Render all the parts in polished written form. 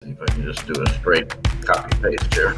If I can just do a straight copy paste here.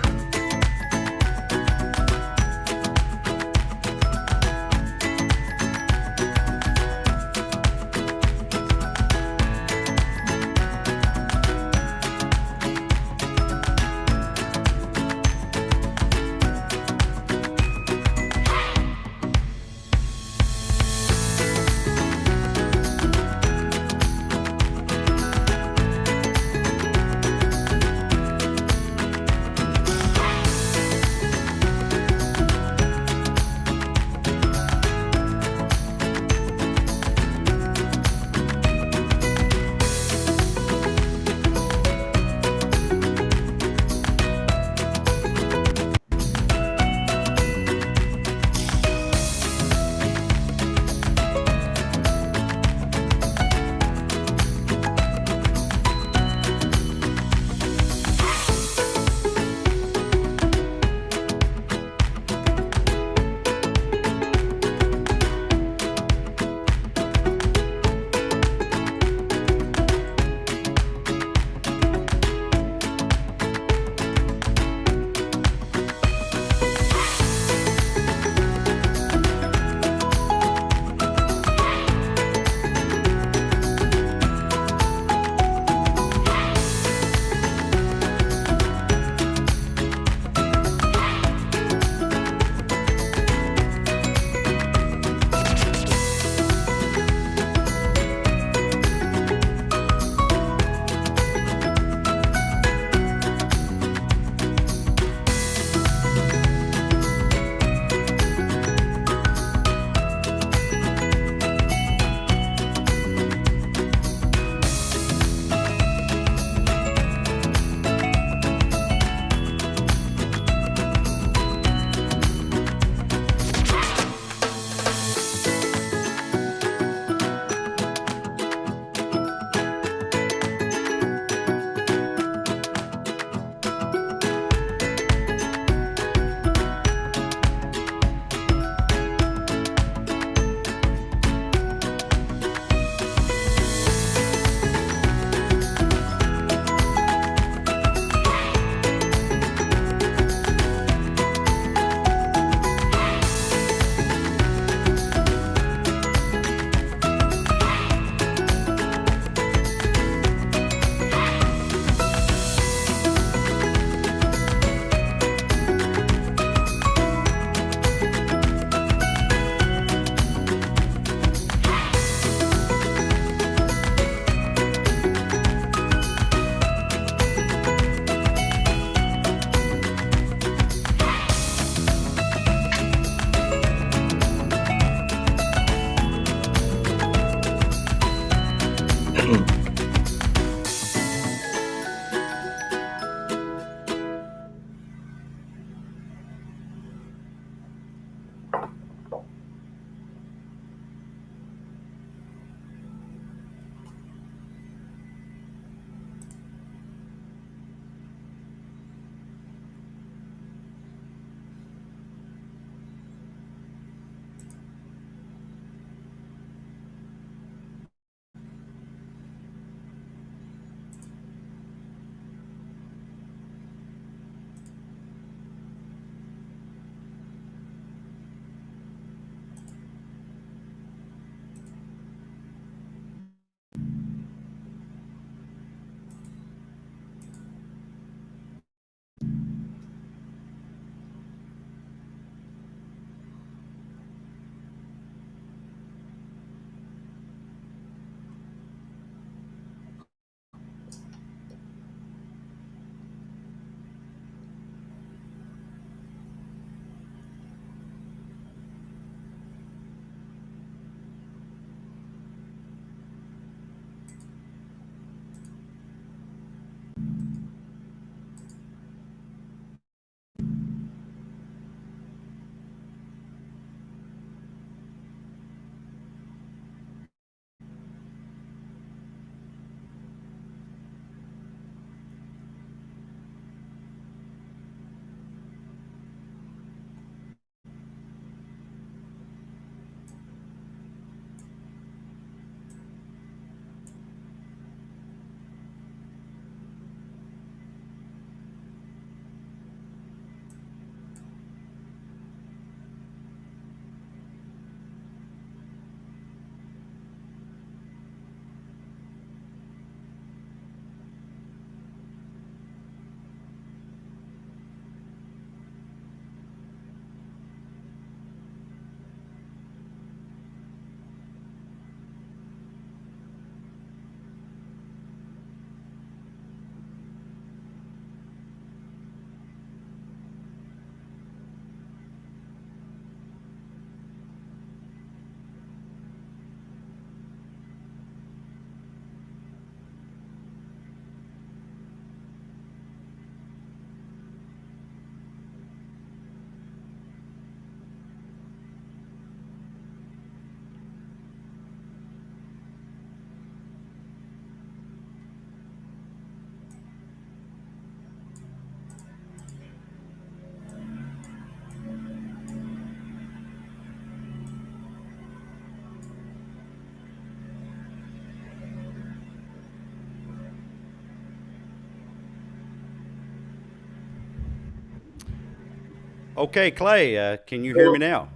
Okay, Clay, can you hear me So now?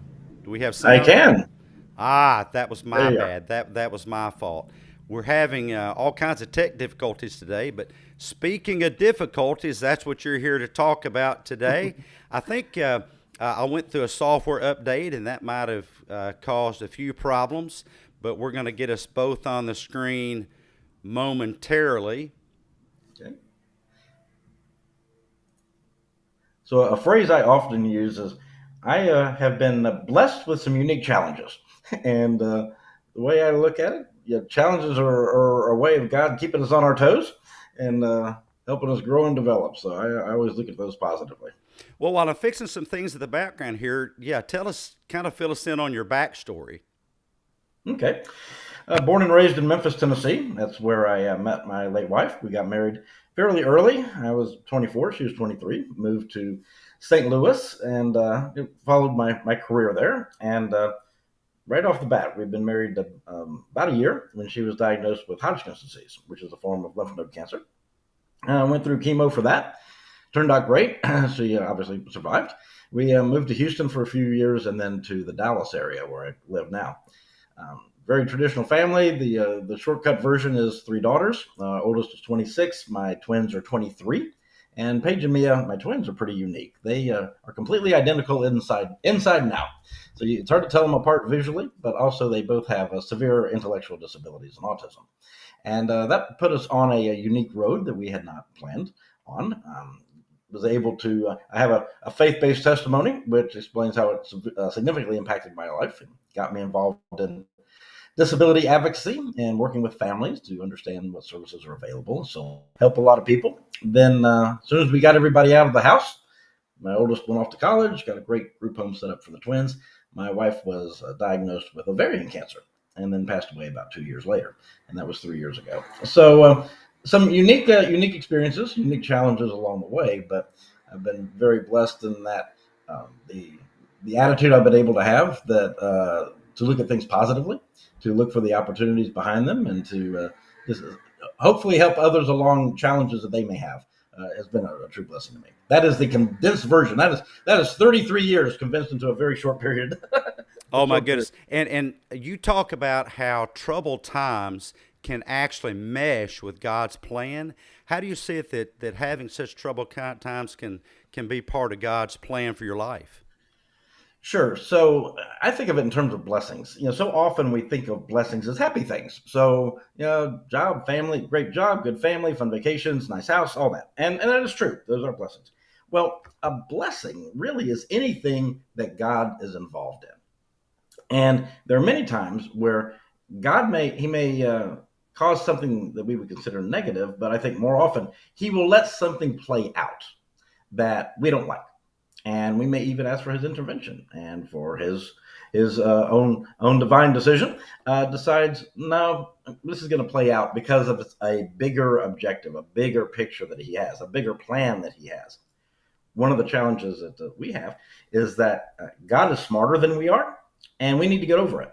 Do we have I sound now? can. That was There my you are. bad. That was my fault. We're having all kinds of tech difficulties today, but speaking of difficulties, that's what you're here to talk about today. I think I went through a software update, and that might have caused a few problems, but we're going to get us both on the screen momentarily. Okay. So a phrase I often use is, I have been blessed with some unique challenges, and the way I look at it, yeah, challenges are a way of God keeping us on our toes and helping us grow and develop. So I always look at those positively. Well, while I'm fixing some things in the background here, yeah, tell us, kind of fill us in on your backstory. Okay. Born and raised in Memphis, Tennessee. That's where I met my late wife. We got married fairly early. I was 24, she was 23. Moved to St. Louis and followed my career there. And right off the bat, we'd been married about a year when she was diagnosed with Hodgkin's disease, which is a form of lymph node cancer. Went through chemo for that. Turned out great. She obviously survived. We moved to Houston for a few years and then to the Dallas area where I live now. Very traditional family. The shortcut version is three daughters. Oldest is 26. My twins are 23. And Paige and Mia, my twins, are pretty unique. They are completely identical inside and out. So it's hard to tell them apart visually, but also they both have severe intellectual disabilities and autism. And that put us on a unique road that we had not planned on. Was able to, I have a faith based testimony, which explains how it significantly impacted my life and got me involved in disability advocacy and working with families to understand what services are available. So help a lot of people. Then as soon as we got everybody out of the house, my oldest went off to college, got a great group home set up for the twins. My wife was diagnosed with ovarian cancer and then passed away about 2 years later, and that was 3 years ago. So some unique experiences, unique challenges along the way, but I've been very blessed in that the attitude I've been able to have that to look at things positively, to look for the opportunities behind them, and to just hopefully help others along challenges that they may have has been a true blessing to me. That is the condensed version. That is 33 years condensed into a very short period. a Oh my short period. goodness. And you talk about how troubled times can actually mesh with God's plan. How do you see it that having such troubled times can be part of God's plan for your life? Sure. So I think of it in terms of blessings. So often we think of blessings as happy things. So, job, family, great job, good family, fun vacations, nice house, all that. And that is true. Those are blessings. Well, a blessing really is anything that God is involved in. And there are many times where he may cause something that we would consider negative, but I think more often he will let something play out that we don't like, and we may even ask for his intervention and for his own divine decision. Decides, no, this is going to play out because of a bigger objective, a bigger picture that he has, a bigger plan that he has. One of the challenges that we have is that God is smarter than we are, and we need to get over it.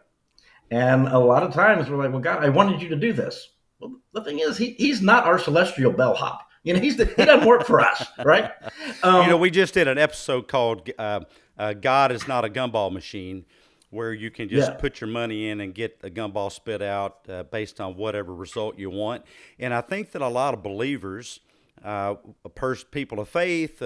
And a lot of times we're like, well, God, I wanted you to do this. Well, the thing is, he's not our celestial bellhop. He doesn't work for us, right? We Um, just did an episode called God is Not a Gumball Machine, where you can just yeah, put your money in and get a gumball spit out based on whatever result you want. And I think that a lot of believers, people of faith,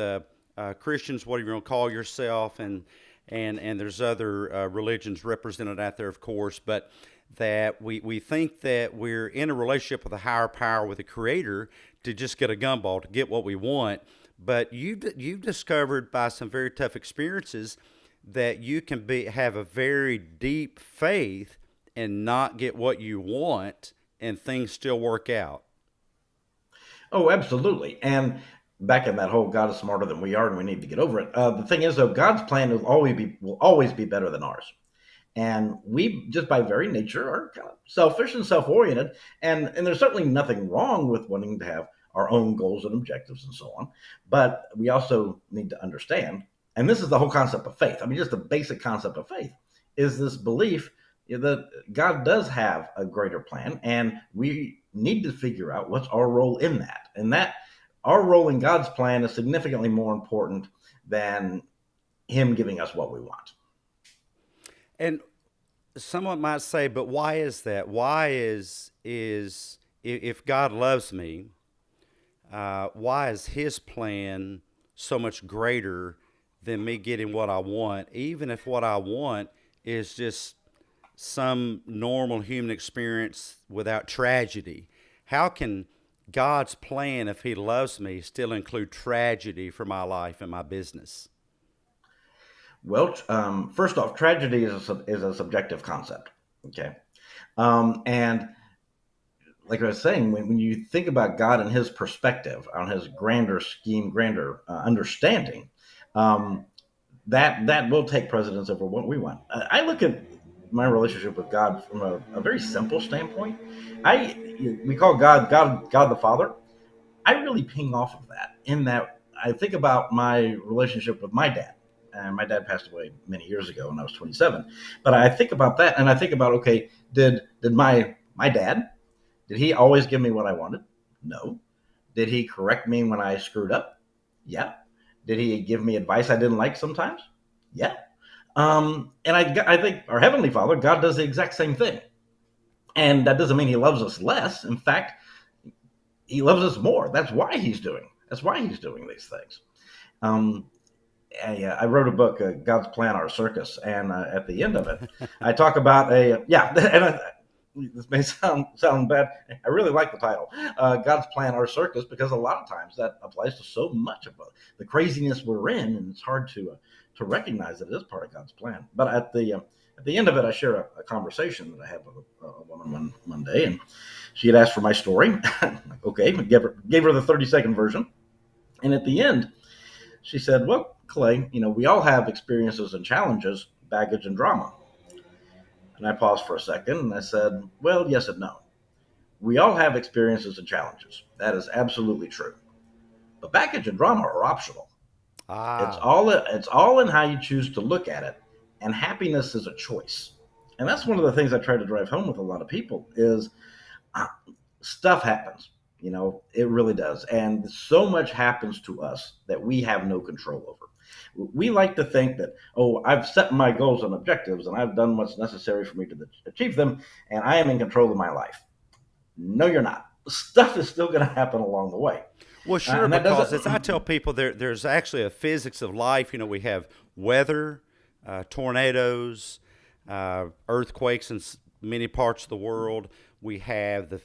Christians, whatever you want to call yourself, and there's other religions represented out there, of course, but that we think that we're in a relationship with a higher power, with a creator, to just get a gumball, to get what we want. But you've discovered by some very tough experiences that you can have a very deep faith and not get what you want, and things still work out. oh, absolutely. And back in that whole God is smarter than we are, and we need to get over it. The thing is, though, God's plan will always be better than ours. And we just by very nature are kind of selfish and self-oriented, and there's certainly nothing wrong with wanting to have our own goals and objectives and so on, but we also need to understand, and this is the whole concept of faith. I mean, just the basic concept of faith is this belief that God does have a greater plan, and we need to figure out what's our role in that, and that our role in God's plan is significantly more important than Him giving us what we want. And someone might say, but why is that? Why is if God loves me, why is His plan so much greater than me getting what I want, even if what I want is just some normal human experience without tragedy? How can God's plan, if He loves me, still include tragedy for my life and my business? Well, first off, tragedy is a subjective concept. Okay. And like I was saying, when you think about God and his perspective on his grander scheme, grander understanding, um, that will take precedence over what we want. I look at my relationship with God from a very simple standpoint. I We call God the Father. I really ping off of that in that I think about my relationship with my dad. And my dad passed away many years ago when I was 27. But I think about that and I think about, okay, did my dad, did he always give me what I wanted? No. Did he correct me when I screwed up? Yeah. Did he give me advice I didn't like sometimes? Yeah. And I think our Heavenly Father, God, does the exact same thing. And that doesn't mean he loves us less. In fact, he loves us more. That's why he's doing these things. Um, I wrote a book, God's Plan, Our Circus, and at the end of it, I talk about and this may sound bad. I really like the title, God's Plan, Our Circus, because a lot of times that applies to so much of the craziness we're in, and it's hard to recognize that it is part of God's plan. But at the end of it, I share a conversation that I had with a woman one day, and she had asked for my story. Like, okay, gave her the 30-second version, and at the end, she said, "Well, Clay, we all have experiences and challenges, baggage and drama." And I paused for a second and I said, "Well, yes and no. We all have experiences and challenges. That is absolutely true. But baggage and drama are optional. Ah, It's all in how you choose to look at it, and happiness is a choice." And that's one of the things I try to drive home with a lot of people is uh, stuff happens. It really does. And so much happens to us that we have no control over. We like to think that, oh, I've set my goals and objectives and I've done what's necessary for me to achieve them, and I am in control of my life. No, you're not. Stuff is still going to happen along the way. well, sure, And that because as I doesn't, tell people, there's actually a physics of life. We have weather, tornadoes, earthquakes in many parts of the world. We have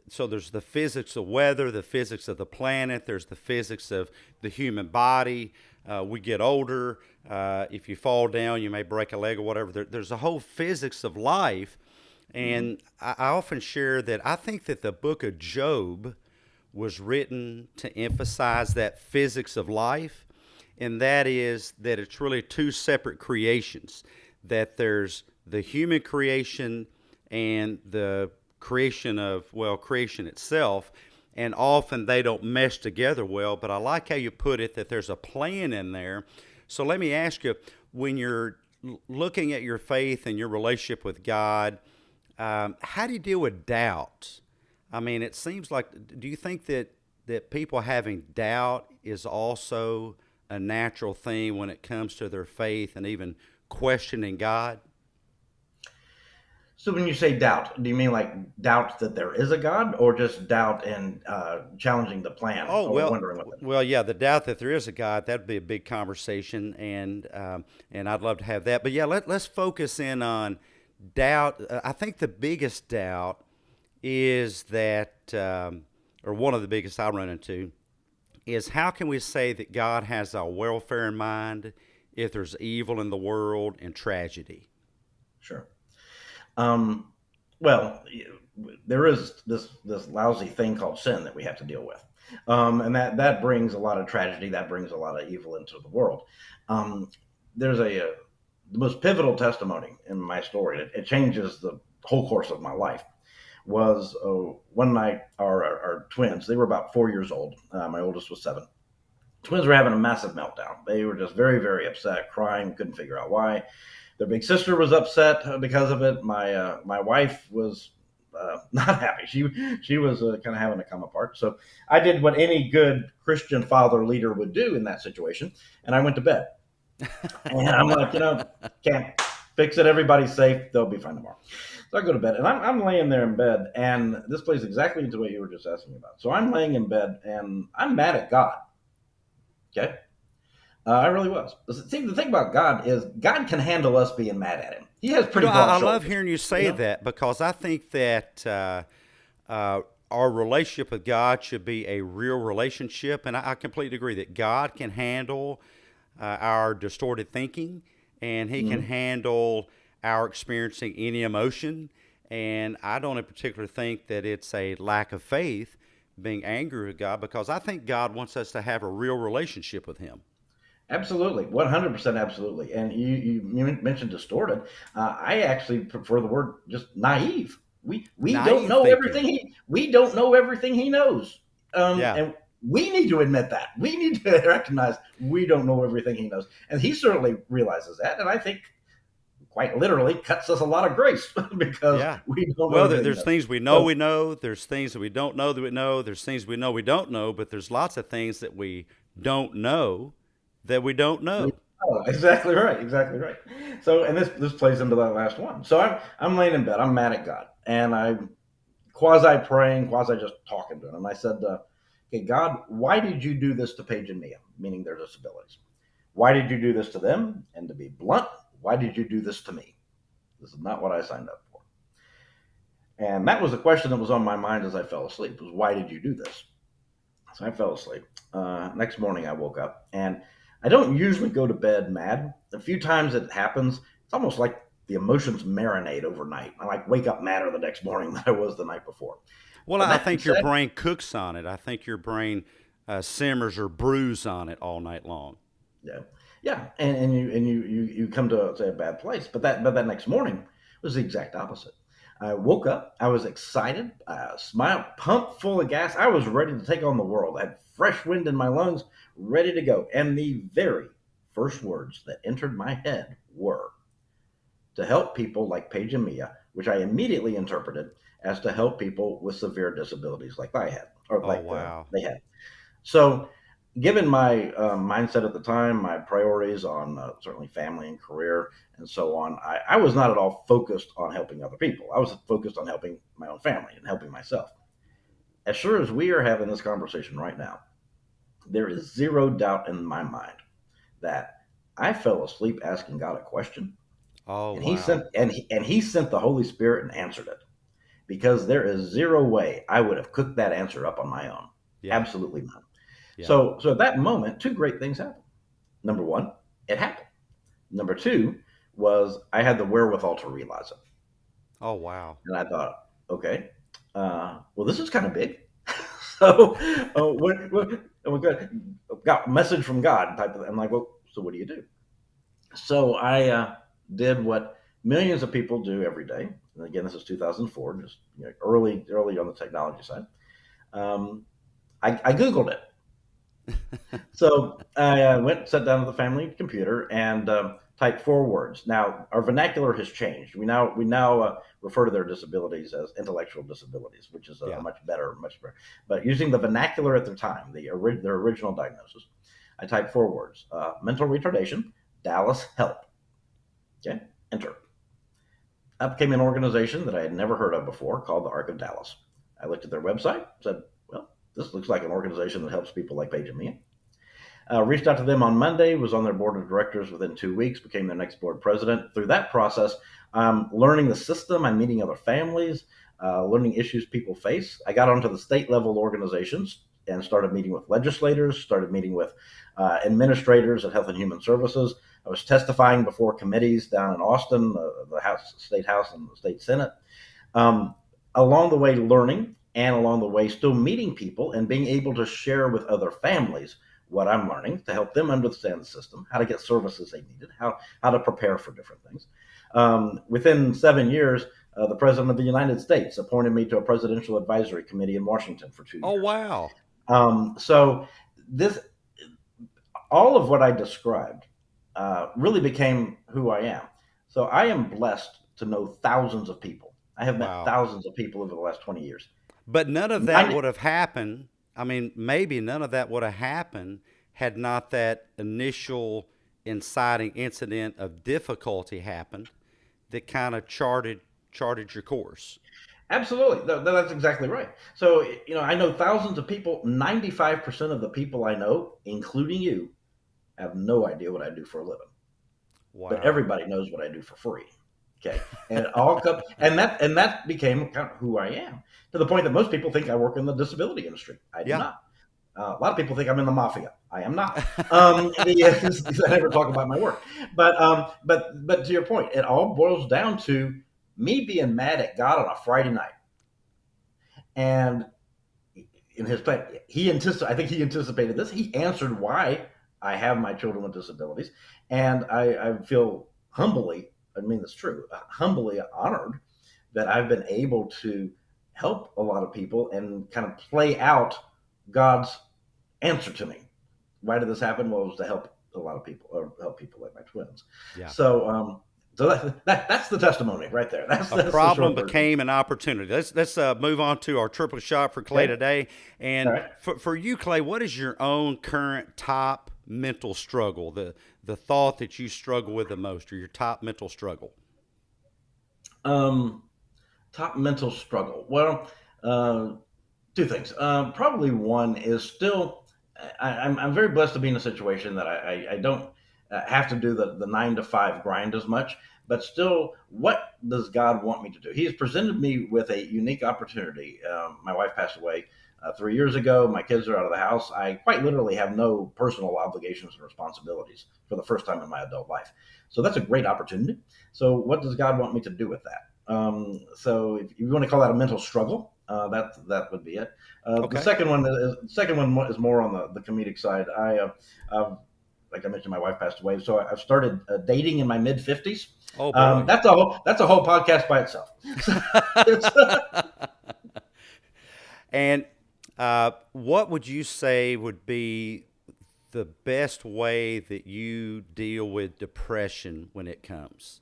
so there's the physics of weather, the physics of the planet. There's the physics of the human body. We get older. If you fall down, you may break a leg or whatever. There's a whole physics of life, Mhm. and I often share that I think that the book of Job was written to emphasize that physics of life, and that is that it's really two separate creations. That there's the human creation and the creation of, well, creation itself, and often they don't mesh together well. But I like how you put it that there's a plan in there. So let me ask you, when you're looking at your faith and your relationship with God, how do you deal with doubt? I mean, it seems like, do you think that people having doubt is also a natural thing when it comes to their faith and even questioning God? So when you say doubt, do you mean like doubt that there is a God, or just doubt and challenging the plan, Oh or well, wondering what? well, yeah. The doubt that there is a God, that'd be a big conversation, and I'd love to have that. But yeah, let's focus in on doubt. I think the biggest doubt is that, or one of the biggest I run into, is how can we say that God has our welfare in mind if there's evil in the world and tragedy? Sure. Um, well, there is this lousy thing called sin that we have to deal with, and that brings a lot of tragedy. That brings a lot of evil into the world. Um, there's the most pivotal testimony in my story. It changes the whole course of my life. Was one night our twins. They were about 4 years old. My oldest was 7. Twins were having a massive meltdown. They were just very, very upset, crying, couldn't figure out why. Their big sister was upset because of it. My wife was not happy. She was kind of having to come apart. So I did what any good Christian father leader would do in that situation, and I went to bed. And I'm like, can't fix it. Everybody's safe. They'll be fine tomorrow. So I go to bed, and I'm laying there in bed, and this plays exactly into what you were just asking about. So I'm laying in bed, and I'm mad at God. Okay, I really was. See, the thing about God is God can handle us being mad at Him. He has You know, pretty I broad love shoulders. hearing you You say know, that because I think that our relationship with God should be a real relationship. And I completely agree that God can handle our distorted thinking, and He can mm-hmm. handle our experiencing any emotion. And I don't in particular think that it's a lack of faith being angry with God, because I think God wants us to have a real relationship with Him. Absolutely, 100%, absolutely. And you mentioned distorted. I actually prefer the word just naive. We don't Naive know thinking. everything we don't know everything he knows, Yeah. and we need to admit that. We need to recognize we don't know everything he knows, and he certainly realizes that. And I think quite literally cuts us a lot of grace because Yeah. we don't know Well, everything he there's knows. things we know So we know. There's things that we don't know that we know. There's things we know we don't know. But there's lots of things that we don't know that we don't we, know. oh, exactly right, exactly right. So, and this plays into that last one. So I'm laying in bed. I'm mad at God, and I'm quasi praying, quasi just talking to him. And I said, "Okay, God, why did you do this to Paige and Mia, meaning their disabilities? Why did you do this to them? And to be blunt, why did you do this to me? This is not what I signed up for." And that was the question that was on my mind as I fell asleep: was why did you do this? So I fell asleep. Next morning, I woke up, and I don't usually go to bed mad. A few times it happens. It's almost like the emotions marinate overnight. I like wake up madder the next morning than I was the night before. Well, But I that being think your said, brain cooks on it. I think your brain simmers or brews on it all night long. yeah, yeah, and you come to say a bad place, but that next morning was the exact opposite. I woke up, I was excited, smiled, pumped full of gas. I was ready to take on the world. I had fresh wind in my lungs, ready to go. And the very first words that entered my head were to help people like Paige and Mia, which I immediately interpreted as to help people with severe disabilities like I had, or Oh, like wow. they had. So, given my mindset at the time, my priorities on certainly family and career and so on, I was not at all focused on helping other people. I was focused on helping my own family and helping myself. As sure as we are having this conversation right now, there is zero doubt in my mind that I fell asleep asking God a question, Oh, and He wow. sent and He sent the Holy Spirit and answered it, because there is zero way I would have cooked that answer up on my own. Yeah. Absolutely none. Yeah. So at that moment, two great things happened. Number one, it happened. Number two was I had the wherewithal to realize it. Oh, wow. And I thought, okay, well, this is kind of big. So we got a message from God type of. I'm like, well, so what do you do? So I did what millions of people do every day. And again, this is 2004, just early on the technology side. Um, I Googled it. So I went, sat down at the family computer, and typed four words. Now our vernacular has changed. We now refer to their disabilities as intellectual disabilities, which is a Yeah. much better. But using the vernacular at their time, their original diagnosis, I typed four words: mental retardation, Dallas help. Okay, enter. Up came an organization that I had never heard of before called the Arc of Dallas. I looked at their website, said, "Well, this looks like an organization that helps people like Paige and me." Reached out to them on Monday, was on their board of directors within 2 weeks, became their next board president. Through that process, I'm learning the system, I'm meeting other families, learning issues people face. I got onto the state level organizations and started meeting with legislators, started meeting with administrators at Health and Human Services. I was testifying before committees down in Austin, the State House, and the State Senate. Um, Along the way, learning, and along the way, still meeting people and being able to share with other families what I'm learning to help them understand the system, how to get services they needed, how to prepare for different things. Within 7 years, the President of the United States appointed me to a presidential advisory committee in Washington for two Oh, years. wow. So this, all of what I described, really became who I am. So I am blessed to know thousands of people. I have met Wow. thousands of people over the last 20 years. But none of that 90, would have happened. I mean, maybe none of that would have happened had not that initial inciting incident of difficulty happened that kind of charted your course. Absolutely. That's exactly right. So, I know thousands of people. 95% of the people I know, including you, have no idea what I do for a living. But Wow. everybody knows what I do for free. Okay, and it all comes, and that became kind of who I am, to the point that most people think I work in the disability industry. I do Yeah. not. A lot of people think I'm in the mafia. I am not. I never talk about my work, but to your point, it all boils down to me being mad at God on a Friday night, and in his plan, I think he anticipated this. He answered why I have my children with disabilities, and I feel humbly, I mean that's true, humbly honored that I've been able to help a lot of people and kind of play out God's answer to me. Why did this happen? Well, it was to help a lot of people, or help people like my twins. Yeah. So that's the testimony right there. That's A that's the problem short version. became an opportunity. Let's move on to our triple shot for Clay Okay. today. All And right. for you, Clay, what is your own current top mental struggle? The thought that you struggle with the most, or your top mental struggle? Um, Top mental struggle. Well, uh, two things. Probably one is still, I'm very blessed to be in a situation that I don't have to do the 9 to 5 grind as much, but still, what does God want me to do? He has presented me with a unique opportunity. My wife passed away 3 years ago. My kids are out of the house. I quite literally have no personal obligations and responsibilities for the first time in my adult life. So that's a great opportunity. So, what does God want me to do with that? So, if you want to call that a mental struggle, that would be it. The Okay. second one is more on the comedic side. Like I mentioned, my wife passed away, so I've started dating in my mid 50s. Oh boy. That's a whole podcast by itself. It's, And what would you say would be the best way that you deal with depression when it comes?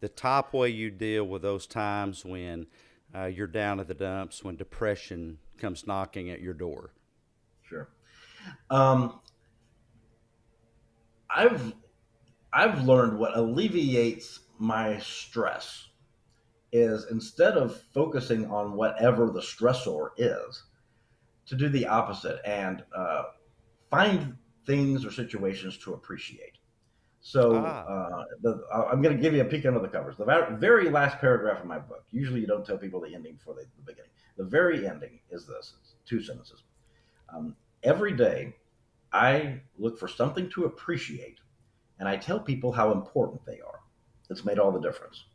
The top way you deal with those times when you're down at the dumps, when depression comes knocking at your door. sure. Um, I've I've learned what alleviates my stress is, instead of focusing on whatever the stressor is, to do the opposite and find things or situations to appreciate. So Ah, I'm going to give you a peek under the covers. The very last paragraph of my book. Usually, you don't tell people the ending before the beginning. The very ending is this: it's 2 sentences. Every day, I look for something to appreciate, and I tell people how important they are. It's made all the difference.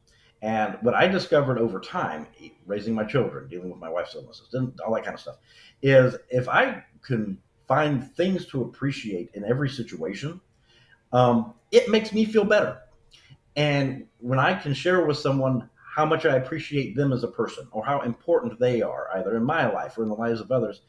And what I discovered over time, raising my children, dealing with my wife's illnesses, and all that kind of stuff, is if I can find things to appreciate in every situation, it makes me feel better. And when I can share with someone how much I appreciate them as a person, or how important they are, either in my life or in the lives of others,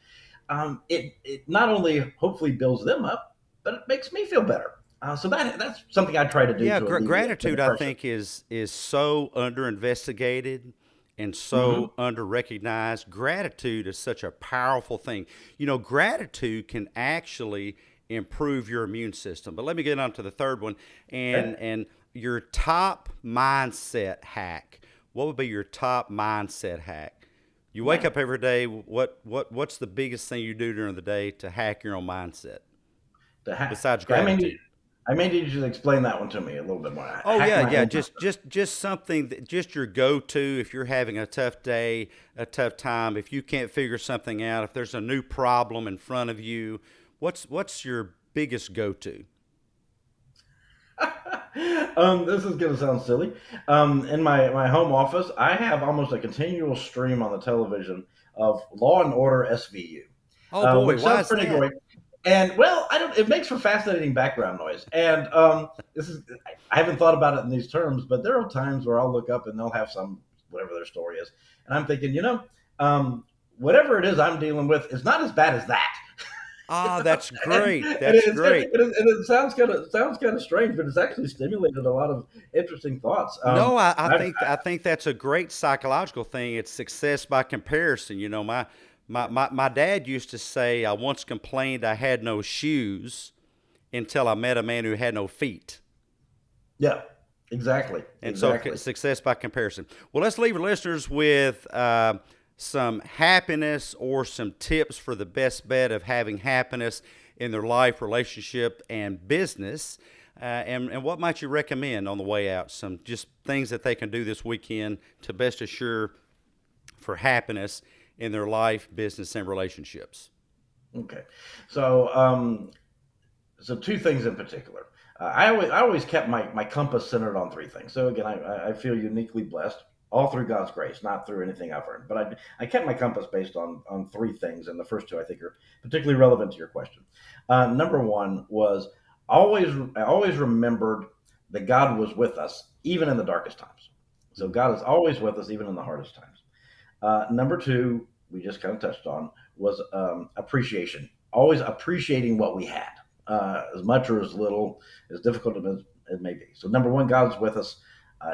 it not only hopefully builds them up, but it makes me feel better. So that's something I try to do yeah. to alleviate the Gratitude, I depression. think, is so under investigated and Hmm. so under recognized. Gratitude is such a powerful thing. You know, gratitude can actually improve your immune system. But let me get on to the third one, Okay. and your top mindset hack. What would be your top mindset hack? You wake Man, up every day. What's the biggest thing you do during the day to hack your own mindset to hack. besides Okay, gratitude? I may need you to explain that one to me a little bit more. Oh Hack yeah, my yeah. own Just something that just your go-to if you're having a tough day, a tough time. If you can't figure something out, if there's a new problem in front of you, what's your biggest go-to? This is going to sound silly. In my home office, I have almost a continual stream on the television of Law and Order SVU, Oh boy, which why sounds is pretty that? great. And well, I don't. It makes for fascinating background noise. And this is I haven't thought about it in these terms, but there are times where I'll look up and they'll have some whatever their story is, and I'm thinking, um, whatever it is I'm dealing with is not as bad as that. Ah, that's and, great. and That's it's good, great. and it sounds kind of strange, but it's actually stimulated a lot of interesting thoughts. No, I've, I think that's a great psychological thing. It's success by comparison. You know, my dad used to say, I once complained I had no shoes, until I met a man who had no feet. Yeah, exactly, And so exactly. success by comparison. Well, let's leave our listeners with some happiness or some tips for the best bet of having happiness in their life, relationship, and business. And what might you recommend on the way out? Some just things that they can do this weekend to best assure for happiness in their life, business, and relationships. Okay, so so two things in particular. I always kept my compass centered on three things. So again, I feel uniquely blessed, all through God's grace, not through anything I've earned. But I kept my compass based on three things, and the first two I think are particularly relevant to your question. Number one was I always remembered that God was with us even in the darkest times. So God is always with us even in the hardest times. Number two, we just kind of touched on, was appreciation. Always appreciating what we had, as much or as little, as difficult as it may be. So, number one, God's with us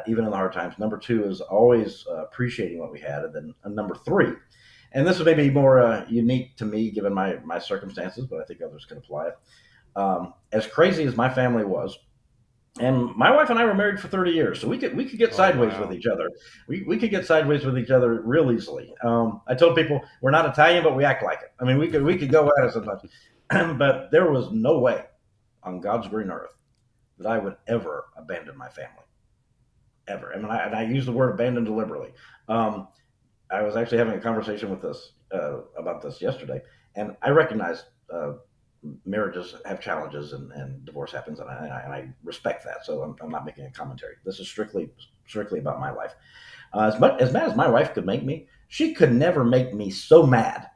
even in the hard times. Number two is always appreciating what we had. And then number three, and this is maybe more unique to me given my circumstances, but I think others can apply it. As crazy as my family was, and my wife and I were married for 30 years, so we could get Oh, sideways with wow. each other. We could get sideways with each other real easily. I told people we're not Italian, but we act like it. I mean, we could go at it sometimes, but there was no way on God's green earth that I would ever abandon my family, ever. And I use the word abandon deliberately. Um, I was actually having a conversation with this about this yesterday, and I recognize marriages have challenges and divorce happens, and I respect that. So I'm not making a commentary. This is strictly about my life. As mad as my wife could make me, she could never make me so mad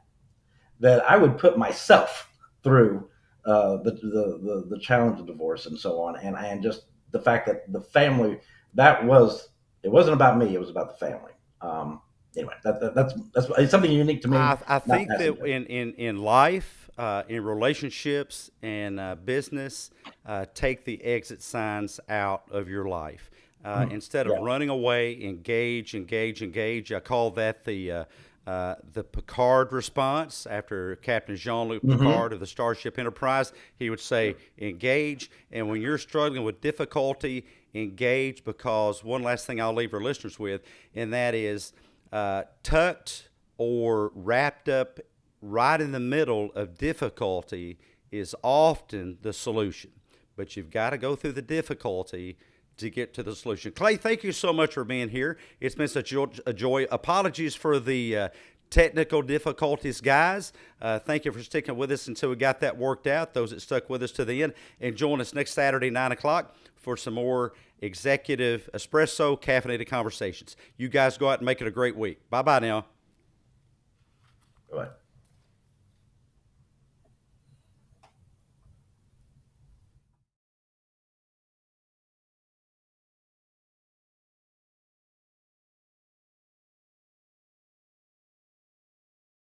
that I would put myself through the challenge of divorce and so on, and just the fact that the family that was it wasn't about me, it was about the family. Anyway, that's it's something unique to me, I not think that passenger. in life, in relationships, and business, take the exit signs out of your life. Instead of Yeah. running away, engage, engage, engage. I call that the Picard response. After Captain Jean-Luc Hmm. Picard of the Starship Enterprise, he would say, engage. And when you're struggling with difficulty, engage, because one last thing I'll leave our listeners with, and that is tucked or wrapped up right in the middle of difficulty is often the solution. But you've got to go through the difficulty to get to the solution. Clay, thank you so much for being here. It's been such a joy. Apologies for the technical difficulties, guys. Thank you for sticking with us until we got that worked out. Those that stuck with us to the end, and join us next Saturday, 9 o'clock, for some more executive espresso caffeinated conversations. You guys go out and make it a great week. Bye bye now. Go ahead.